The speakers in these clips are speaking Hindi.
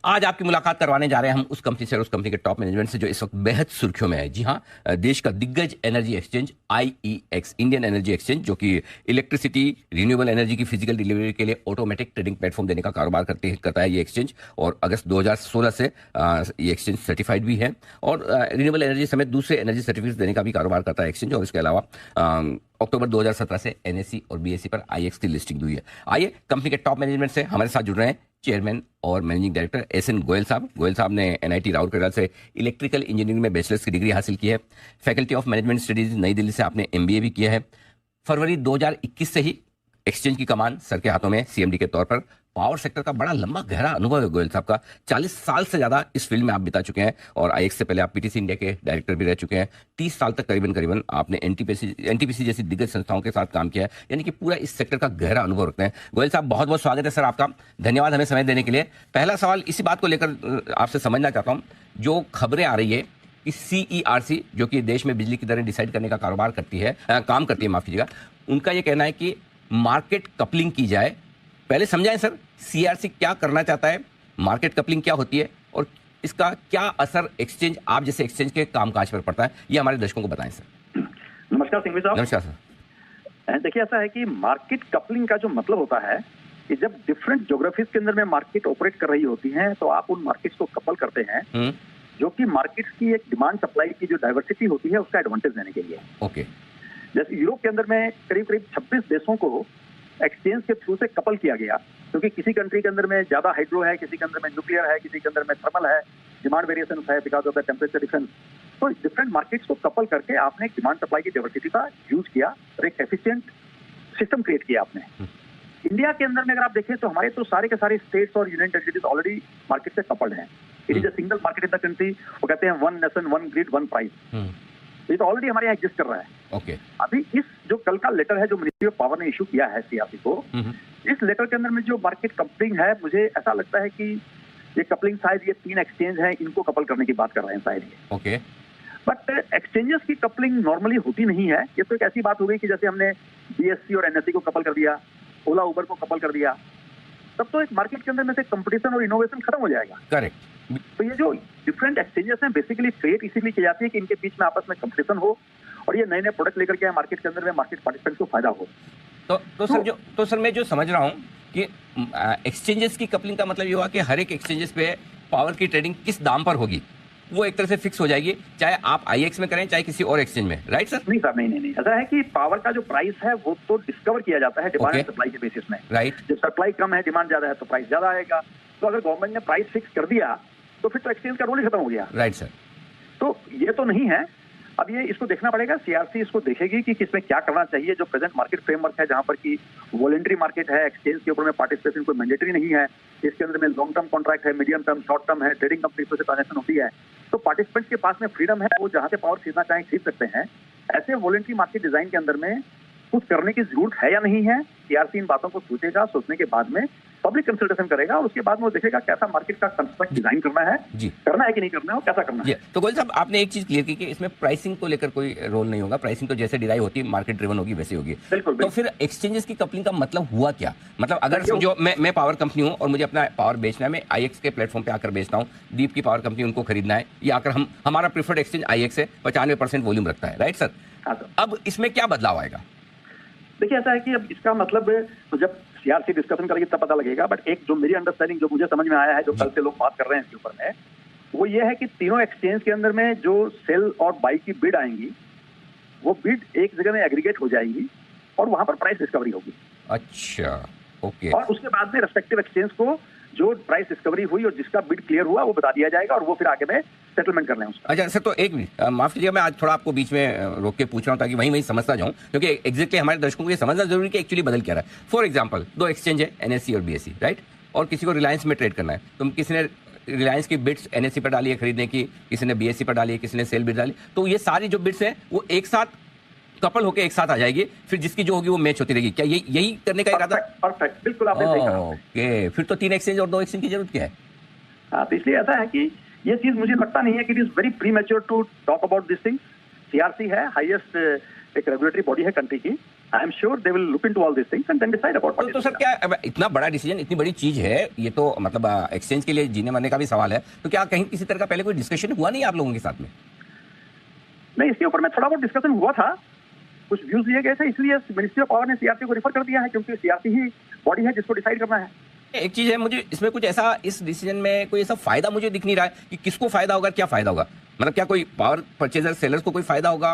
आज आपकी मुलाकात करवाने जा रहे हैं हम उस कंपनी से और उस कंपनी के टॉप मैनेजमेंट से जो इस वक्त बेहद सुर्खियों में है। जी हाँ, देश का दिग्गज energy exchange IEX, Indian energy exchange, जो कि इलेक्ट्रिसिटी, रिन्यूएबल एनर्जी की फिजिकल डिलीवरी के लिए ऑटोमेटिक ट्रेडिंग प्लेटफॉर्म देने का कारोबार करता है ये एक्सचेंज। और अगस्त 2016 से ये एक्सचेंज सर्टिफाइड भी है और रिन्यूएबल एनर्जी समेत दूसरे एनर्जी सर्टिफिकेट देने का भी कारोबार करता है एक्सचेंज। और इसके अलावा अक्टूबर 2017 से एनएससी और बीएससी पर आईएक्स की लिस्टिंग हुई है। आइए कंपनी के टॉप मैनेजमेंट से हमारे साथ जुड़ रहे हैं चेयरमैन और मैनेजिंग डायरेक्टर एसएन गोयल साहब। गोयल साहब ने एनआईटी राउरकेला से इलेक्ट्रिकल इंजीनियरिंग में बैचलर्स की डिग्री हासिल की है। फैकल्टी ऑफ मैनेजमेंट स्टडीज नई दिल्ली से आपने एमबीए भी किया है। फरवरी 2021 से ही एक्सचेंज की कमान सर के हाथों में सीएमडी के तौर पर। पावर सेक्टर का बड़ा लंबा गहरा अनुभव है गोयल साहब का। 40 साल से ज्यादा इस फील्ड में आप बिता चुके हैं और आईएक्स से पहले आप पीटीसी इंडिया के डायरेक्टर भी रह चुके हैं। 30 साल तक करीबन आपने एनटीपीसी जैसी दिग्गज संस्थाओं के साथ काम किया है, यानी कि पूरा इस सेक्टर का गहरा अनुभव रखते हैं। गोयल साहब, बहुत बहुत स्वागत है सर आपका। धन्यवाद हमें समय देने के लिए। पहला सवाल इसी बात को लेकर आपसे समझना चाहता हूँ, जो खबरें आ रही है कि सीईआरसी, जो कि देश में बिजली की दरें डिसाइड करने का कारोबार करती है, काम करती है, माफ कीजिएगा, उनका ये कहना है कि मार्केट कपलिंग की जाए। पहले समझाएं सर, सीआरसी क्या करना चाहता है, मार्केट कपलिंग क्या होती है और इसका क्या असर एक्सचेंज, आप जैसे एक्सचेंज के कामकाज पर पड़ता है, ये हमारे दर्शकों को बताएं सर। नमस्कार सिंघवी साहब। नमस्कार सर। देखिए, ऐसा है कि मार्केट कपलिंग का जो मतलब होता है कि जब डिफरेंट ज्योग्राफीज के अंदर में मार्केट ऑपरेट कर रही होती हैं तो आप उन मार्केट्स को कपल करते हैं जो कि मार्केट्स की एक डिमांड सप्लाई की जो डाइवर्सिटी होती है उसका एडवांटेज देने के लिए। ओके। जैसे यूरोप के अंदर में करीब 26 देशों को एक्सचेंज के थ्रू से कपल किया गया, क्योंकि किसी कंट्री के अंदर में ज्यादा हाइड्रो है, किसी के अंदर में न्यूक्लियर है, किसी के अंदर में थर्मल है, डिमांड वेरिएशन है because of the temperature difference. तो डिफरेंट मार्केट्स को कपल करके आपने डिमांड सप्लाई की डाइवर्सिटी का यूज किया और एक एफिशिएंट सिस्टम क्रिएट किया आपने। इंडिया के अंदर में अगर आप देखें तो हमारे तो सारे के सारे स्टेट्स और यूनियन टेरिटरीज ऑलरेडी मार्केट से कपल्ड हैं। It is a single market in the country. वो कहते हैं one nation one grid one price. ये तो ऑलरेडी हमारे यहाँ एग्जिस्ट कर रहा है। ओके। अभी इस जो कल का लेटर है जो मिनिस्ट्री ऑफ पावर ने इशू किया है सीआरसी को, इस लेटर के अंदर में जो मार्केट कपलिंग है, मुझे ऐसा लगता है कि ये कपलिंग शायद ये 3 एक्सचेंज है, इनको कपल करने की बात कर रहे हैं शायद ये। ओके। बट एक्सचेंजेस की कपलिंग नॉर्मली होती नहीं है। ये तो एक ऐसी बात हो गई कि जैसे हमने बीएससी और एनएससी को कपल कर दिया, ओला उबर को कपल कर दिया, तब तो एक मार्केट के अंदर में से कंपटीशन और इनोवेशन खत्म हो जाएगा। करेक्ट। तो ये जो डिफरेंट एक्सचेंजेस हैं बेसिकली क्रिएट इसीलिए की जाती है कि इनके बीच में आपस में कंपटीशन हो और ये नए नए प्रोडक्ट लेकर के मार्केट के अंदर में मार्केट पार्टिसिपेंट्स को फायदा हो। तो सर मैं जो समझ रहा हूँ कि एक्सचेंजेस की कपलिंग का मतलब ये हुआ कि हर एक एक्सचेंजेस पे पावर की ट्रेडिंग किस दाम पर होगी वो एक तरह से फिक्स हो जाएगी, चाहे आप आईएक्स में करें चाहे किसी और एक्सचेंज में। Right sir? नहीं सर, नहीं। ऐसा है कि पावर का जो प्राइस है वो तो डिस्कवर किया जाता है डिमांड एंड सप्लाई के बेसिस में। राइट। जब सप्लाई कम है, डिमांड ज्यादा है तो प्राइस ज्यादा आएगा। तो अगर गवर्नमेंट ने प्राइस फिक्स कर दिया तो फिर तो एक्सचेंज का रोल ही खत्म हो गया। Right sir. तो ये तो नहीं है। अब ये इसको देखना पड़ेगा, सीआरसी इसको देखेगी कि किसमें क्या करना चाहिए। जो प्रेजेंट मार्केट फ्रेमवर्क है जहां पर की वॉलंटरी मार्केट है, एक्सचेंज के ऊपर में पार्टिसिपेशन कोई मैंडेटरी नहीं है, इसके अंदर में लॉन्ग टर्म कॉन्ट्रैक्ट है, मीडियम टर्म, शॉर्ट टर्म है, ट्रेडिंग कंपनी से ट्रांजेक्शन होती है, तो पार्टिसिपेंट्स के पास में फ्रीडम है, वो जहां से पावर खरीदना चाहें खरीद सकते हैं। ऐसे वॉलंटरी मार्केट डिजाइन के अंदर में कुछ करने की जरूरत है या नहीं है, सीआरसी इन बातों को सोचेगा। सोचने के बाद में पब्लिक कंसल्टेशन करेगा और उसके बाद में वो देखेगा कैसा मार्केट का कंस्ट्रक्ट डिजाइन करना है जी, करना है कि नहीं करना है और कैसा करना है। तो गोयल साहब, आपने एक चीज क्लियर की कि इसमें प्राइसिंग को लेकर कोई रोल नहीं होगा। प्राइसिंग तो जैसे डिराइव होती है, मार्केट ड्रिवन होगी, वैसे होगी। बिल्कुल। तो फिर एक्सचेंजेस की कपलिंग का मतलब हुआ क्या? मतलब अगर समझो मैं पावर कंपनी हूँ और मुझे अपना पावर बेचना है, मैं आईएक्स के प्लेटफॉर्म पे आकर बेचता हूँ, दीप की पावर कंपनी उनको खरीदना है, या आकर हमारा प्रीफर्ड एक्सचेंज आईएक्स है, 95% वॉल्यूम रखता है। Right sir? अब इसमें क्या बदलाव आएगा? देखिए, ऐसा है कि अब इसका मतलब तो जब सीआरसी डिस्कशन करेगी तब पता लगेगा। बट एक जो मेरी अंडरस्टैंडिंग जो मुझे समझ में आया है, जो कल से लोग बात कर रहे हैं इसके ऊपर में, वो ये है कि तीनों एक्सचेंज के अंदर में जो सेल और बाई की बिड आएंगी, वो बिड एक जगह में एग्रीगेट हो जाएंगी और वहां पर प्राइस डिस्कवरी होगी। अच्छा, ओके। और उसके बाद में रेस्पेक्टिव एक्सचेंज को जो प्राइस डिस्कवरी हुई और जिसका बिड क्लियर हुआ वो बता दिया जाएगा और वो फिर आगे में सेटलमेंट कर रहे हैं उसका। अच्छा सर, तो एक मिनट माफ कीजिएगा, मैं आज थोड़ा आपको बीच में रोक के पूछ रहा हूँ ताकि वहीं समझता जाऊँ, क्योंकि एग्जैक्टली हमारे दर्शकों को ये समझना जरूरी है कि एक्चुअली बदल क्या रहा है। फॉर एग्जाम्पल, 2 एक्सचेंज है, एनएससी और बीएससी, राइट? और किसी को रिलायंस में ट्रेड करना है, तो किसी ने रिलायंस की बिड्स एनएससी पर डाली है खरीदने की, किसी ने बीएससी पर डाली है, किसी ने सेल बिड डाली, तो ये सारी जो बिड्स है वो एक साथ कपल होके एक साथ आ जाएगी, फिर जिसकी जो होगी वो मैच होती रहेगी। क्या यही करने का इरादा? परफेक्ट, बिल्कुल आपने सही कहा। ओके, फिर तो 3 एक्सचेंज और 2 एक्सचेंज की जरूरत क्या है? हाँ, तो इसलिए ऐसा है कि ये चीज मुझे लगता नहीं है कि it is very premature to talk about this thing. CRC है हाईएस्ट एक रेगुलेटरी बॉडी है कंट्री की, I am sure they will look into all this things and then decide about तो सर क्या अब इतना बड़ा डिसीजन, इतनी बड़ी चीज है ये, तो मतलब एक्सचेंज के लिए जीने मरने का भी सवाल है, तो क्या कहीं किसी तरह का पहले कोई डिस्कशन हुआ नहीं आप लोगों के साथ में? नहीं, इसके ऊपर में थोड़ा बहुत डिस्कशन हुआ था, कुछ व्यूज दिए गए थे, इसलिए मिनिस्ट्री ऑफ पावर ने सीआरसी को रेफर कर दिया है, क्योंकि सीआरसी ही बॉडी है जिसको डिसाइड करना है। एक चीज है, मुझे इसमें कुछ ऐसा, इस डिसीजन में कोई ऐसा फायदा मुझे दिख नहीं रहा है कि किसको फायदा होगा, क्या फायदा होगा, मतलब क्या कोई पावर परचेजर सेलर्स को कोई फायदा होगा?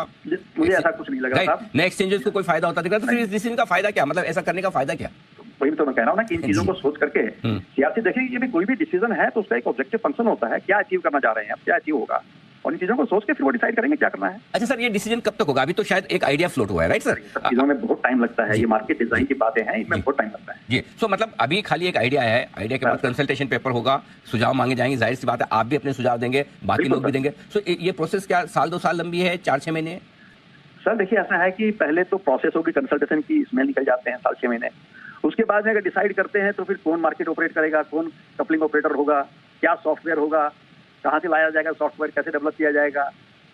मुझे ऐसा कुछ नहीं लग रहा था। नए एक्सचेंजेस को कोई फायदा होता दिख रहा, तो फिर इस डिसीजन का फायदा क्या, मतलब ऐसा करने का फायदा क्या? वही तो मैं कह रहा हूँ ना कि इन चीजों को सोच करके सीआरसी देखेगी कि कोई भी डिसीजन है तो उसका एक ऑब्जेक्टिव फंक्शन होता है, क्या अचीव करना चाह रहे हैं, क्या अचीव होगा, और इन चीजों को सोच के फिर वो डिसाइड करेंगे क्या करना है। अच्छा सर, ये डिसीजन कब तक होगा? अभी तो शायद एक आइडिया फ्लोट हुआ है, राइट सर? सब चीजों में बहुत टाइम लगता है, ये मार्केट डिजाइन की बातें हैं, इनमें बहुत टाइम लगता है जी। सो मतलब अभी खाली एक आइडिया है, आइडिया के बाद कंसल्टेशन पेपर होगा, सुझाव मांगे जाएंगे, जाहिर सी बात है आप भी अपने सुझाव देंगे, बाकी लोग भी देंगे। सो ये प्रोसेस क्या साल 2 साल लंबी है, 4-6 महीने? सर देखिए, ऐसा है कि पहले तो प्रोसेस होगी कंसल्टेशन की, इसमें निकल जाते हैं 7-6 महीने। उसके बाद में अगर डिसाइड करते हैं तो फिर कौन मार्केट ऑपरेट करेगा, कौन कपलिंग ऑपरेटर होगा, क्या सॉफ्टवेयर होगा, कहाँ से लाया जाएगा सॉफ्टवेयर, कैसे डेवलप किया जाएगा,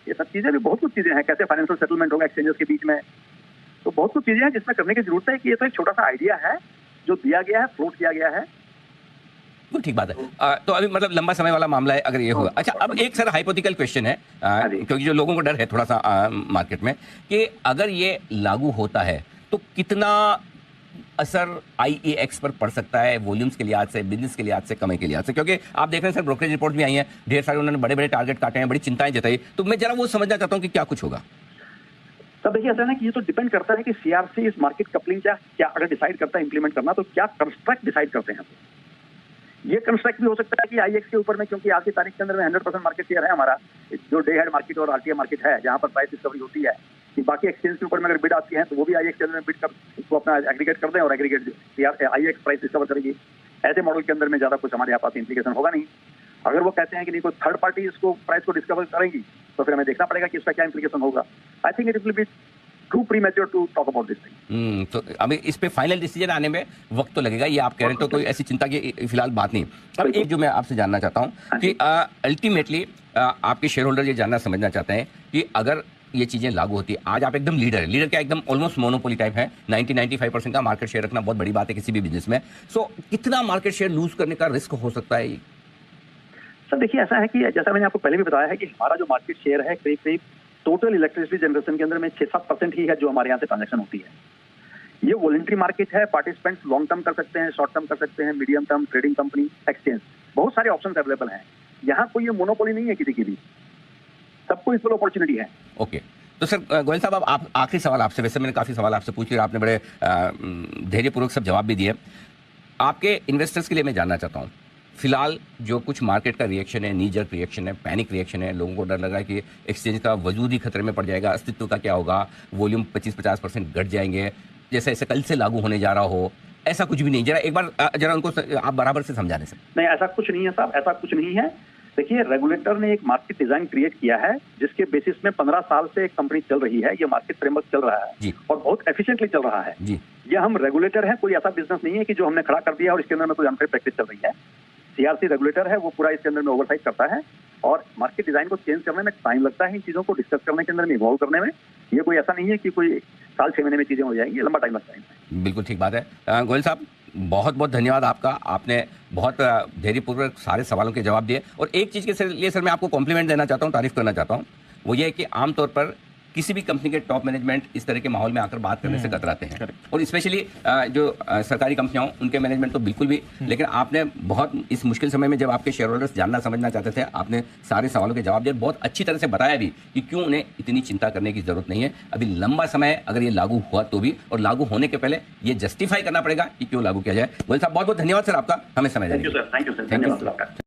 ये सब चीजें भी बहुत कुछ चीजें हैं, कैसे फाइनेंशियल सेटलमेंट होगा एक्सचेंजेस के बीच में, तो बहुत कुछ चीजें हैं जिसमें करने की जरूरत है। कि ये तो एक छोटा सा आइडिया है जो दिया गया है, फ्लोट किया गया है। बिल्कुल ठीक बात है। तो अभी मतलब लंबा समय वाला मामला है अगर ये होगा। अच्छा, अब एक सर हाइपोथेटिकल क्वेश्चन है, क्योंकि जो लोगों को डर है थोड़ा सा मार्केट में, कि अगर ये लागू होता है तो कितना असर आईईएक्स पर पड़ सकता है, वॉल्यूम्स के लिहाज से, बिजनेस के लिहाज से, कमाई के लिहाज से? क्योंकि आप देख रहे हैं सर, ब्रोकरेज रिपोर्ट भी आई है, ढेर सारे उन्होंने बड़े बड़े टारगेट काटे हैं, बड़ी चिंताएं जताई, तो मैं जरा वो समझना चाहता हूं कि क्या कुछ होगा। तब देखिए, ऐसा है ना कि ये तो डिपेंड करता है कि सीआरसी इस मार्केट कपलिंग क्या अगर डिसाइड करता है इंप्लीमेंट करना, तो क्या कंस्ट्रक्ट डिसाइड करते हैं। ये कंस्ट्रक्ट भी हो सकता है कि आईएक्स के ऊपर में, क्योंकि आज की तारीख के अंदर में 100% मार्केट शेयर है हमारा, जो डे हेड मार्केट और आरटीए मार्केट है, जहां पर प्राइस डिस्कवरी होती है, कि बाकी एक्सचेंज के ऊपर में अगर बिड आती है तो वो भी आईएक्स के अंदर में बिड कर उसको अपना एग्रीगेट कर दें, और एग्रीगेट आईएक्स प्राइस डिस्कवर करेगी। ऐसे मॉडल के अंदर में ज्यादा कुछ हमारे यहाँ पास इंप्लीकेशन होगा नहीं। अगर वो कहते हैं कि नहीं, कोई थर्ड पार्टी इसको प्राइस को डिस्कवर करेंगी, तो फिर हमें देखना पड़ेगा कि इसका क्या इंप्लीकेशन होगा। I think it will be too premature to talk about this thing. तो अभी इस पे फाइनल डिसीजन आने में वक्त तो लगेगा, ये आप कह रहे हैं, तो कोई ऐसी चिंता की फिलहाल बात नहीं। अब एक जो मैं आपसे जानना चाहता हूं कि अल्टीमेटली आपके शेयर होल्डर ये जानना समझना चाहते हैं कि अगर ये चीजें लागू होती है, आज आप एकदम लीडर है, लीडर क्या एकदम ऑलमोस्ट मोनोपोली टाइप है, 90-95% का मार्केट शेयर रखना बहुत बड़ी बात है किसी भी बिजनेस में। सो कितना मार्केट शेयर लूज करने का रिस्क हो सकता है? सर देखिए, ऐसा है कि जैसा मैंने आपको पहले भी बताया है कि हमारा जो मार्केट शेयर है करीब करीब टोटल इलेक्ट्रिसिटी जनरेशन के अंदर में 6-7% ही है जो हमारे यहाँ से ट्रांजैक्शन होती है। ये वॉलंटरी मार्केट है, पार्टिसिपेंट्स लॉन्ग टर्म कर सकते हैं, शॉर्ट टर्म कर सकते हैं, medium term, trading company, exchange, बहुत सारे ऑप्शंस अवेलेबल हैं। यहाँ कोई ये मोनोपोली नहीं है किसी की भी, सबको इक्वल अपॉर्चुनिटी है। ओके, तो सर गोयल साहब, अब आप आखिरी सवाल आपसे, वैसे मैंने काफी सवाल आपसे पूछ लिया, आपने बड़े धैर्यपूर्वक सब जवाब भी दिए। आपके इन्वेस्टर्स के लिए मैं जानना चाहता हूँ, फिलहाल जो कुछ मार्केट का रिएक्शन है, नी जर्क रिएक्शन है, पैनिक रिएक्शन है, लोगों को डर लग रहा है कि एक्सचेंज का वजूद ही खतरे में पड़ जाएगा, अस्तित्व का क्या होगा, वॉल्यूम 25-50% घट जाएंगे, जैसे ऐसे कल से लागू होने जा रहा हो, ऐसा कुछ भी नहीं। जरा एक बार जरा उनको आप बराबर से समझा दें सर। नहीं, ऐसा कुछ नहीं है साहब, ऐसा कुछ नहीं है। देखिए, रेगुलेटर ने एक मार्केट डिजाइन क्रिएट किया है जिसके बेसिस में 15 साल से एक कंपनी चल रही है, ये मार्केट फ्रेमवर्क चल रहा है जी, और बहुत एफिशिएंटली चल रहा है जी। ये हम रेगुलेटर है, कोई ऐसा बिजनेस नहीं है कि जो हमने खड़ा कर दिया और इसके अंदर में कोई अनफेयर प्रैक्टिस चल रही है। सीआरसी रेगुलेटर है, वो पूरा इसके अंदर में ओवरसाइट करता है, और मार्केट डिजाइन को चेंज करने में टाइम लगता है, इन चीजों को डिस्कस करने के अंदर में, इवॉल्व करने में। ये कोई ऐसा नहीं है कि कोई साल 6 महीने में चीजें हो जाएंगी, लंबा टाइम लगता है। बिल्कुल ठीक बात है। गोयल साहब, बहुत बहुत धन्यवाद आपका, आपने बहुत धैर्यपूर्वक सारे सवालों के जवाब दिए। और एक चीज़ के लिए सर मैं आपको कॉम्प्लीमेंट देना चाहता हूँ, तारीफ करना चाहता हूँ, वो ये है कि आमतौर पर किसी भी कंपनी के टॉप मैनेजमेंट इस तरह के माहौल में आकर बात करने से कतराते हैं, और स्पेशली जो सरकारी कंपनियां, उनके मैनेजमेंट तो बिल्कुल भी। लेकिन आपने बहुत इस मुश्किल समय में, जब आपके शेयर होल्डर्स जानना समझना चाहते थे, आपने सारे सवालों के जवाब दिए, बहुत अच्छी तरह से बताया भी कि क्यों उन्हें इतनी चिंता करने की जरूरत नहीं है। अभी लंबा समय अगर ये लागू हुआ तो भी, और लागू होने के पहले ये जस्टिफाई करना पड़ेगा कि क्यों लागू किया जाए। गोयल साहब, बहुत बहुत धन्यवाद सर आपका, हमें समय देने के लिए। थैंक यू सर, धन्यवाद आपका।